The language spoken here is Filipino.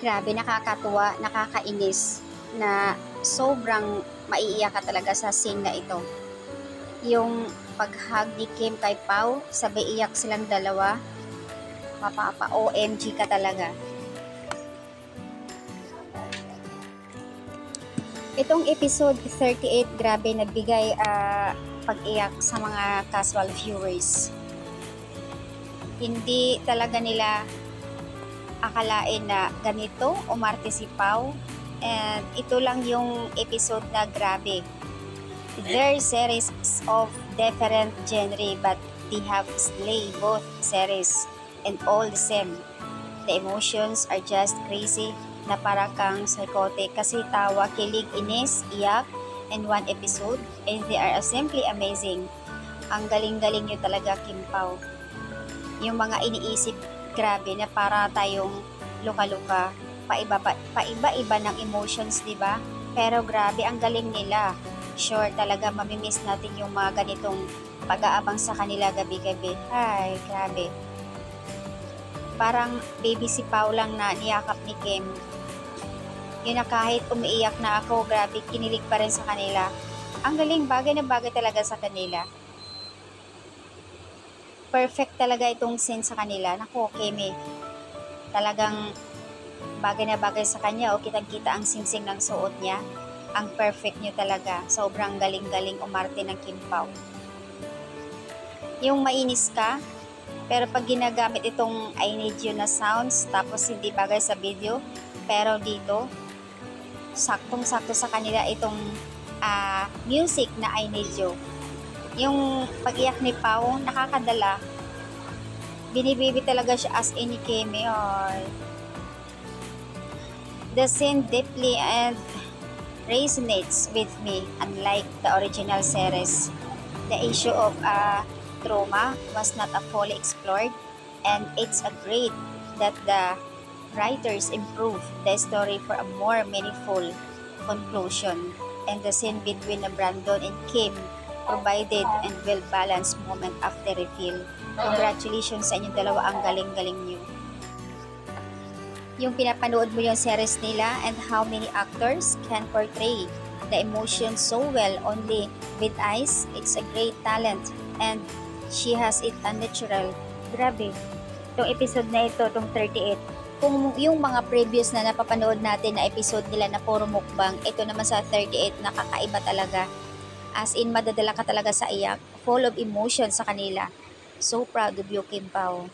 Grabe, nakakatuwa, nakakainis na sobrang maiiyak ka talaga sa scene na ito. Yung pag-hug ni Kim kay Pao, sabay iyak silang dalawa. Mapapa OMG ka talaga. Itong episode 38, grabe nagbigay pag-iyak sa mga casual viewers. Hindi talaga nila akalain na ganito umarte si Pao, and ito lang yung episode na grabe. Their series of different genre but they have slay both series and all the same. The emotions are just crazy na para kang psychotic kasi tawa, kilig, inis, iyak in one episode, and they are simply amazing. Ang galing-galing nyo talaga, Kim Pao. Yung mga iniisip, grabe na para tayong luka-luka, paiba-iba ng emotions, di ba? Pero grabe, ang galing nila. Sure, talaga mamimiss natin yung mga ganitong pag-aabang sa kanila gabi-gabi. Ay, grabe. Parang baby si Pao lang na niyakap ni Kim. Yun na kahit umiiyak na ako, grabe, kinilig pa rin sa kanila. Ang galing, bagay na bagay talaga sa kanila. Perfect talaga itong scene sa kanila. Naku, Kimi. Talagang bagay na bagay sa kanya. O kitang-kita ang singsing ng suot niya. Ang perfect niyo talaga. Sobrang galing-galing umarte ng Kim Pao. Yung mainis ka, pero pag ginagamit itong I need you na sounds, tapos hindi bagay sa video, pero dito, saktong-sakto sa kanila itong music na I need you. Yung pag-iyak ni Pao, nakakadala. Binibibi talaga siya as any Kimi. The scene deeply and resonates with me, unlike the original series. The issue of trauma was not fully explored, and it's a great that the writers improved the story for a more meaningful conclusion, and the scene between Brandon and Kim provided and well-balanced moment after reveal. Congratulations sa inyong dalawa, ang galing-galing niyo. Yung pinapanood mo yung series nila and how many actors can portray the emotions so well only with eyes, it's a great talent and she has it unnatural. Grabe. Itong episode na ito, itong 38, kung yung mga previous na napapanood natin na episode nila na puro mukbang, ito naman sa 38, nakakaiba talaga. As in, madadala ka talaga sa iyak, full of emotion sa kanila. So proud of you, Kim Pao.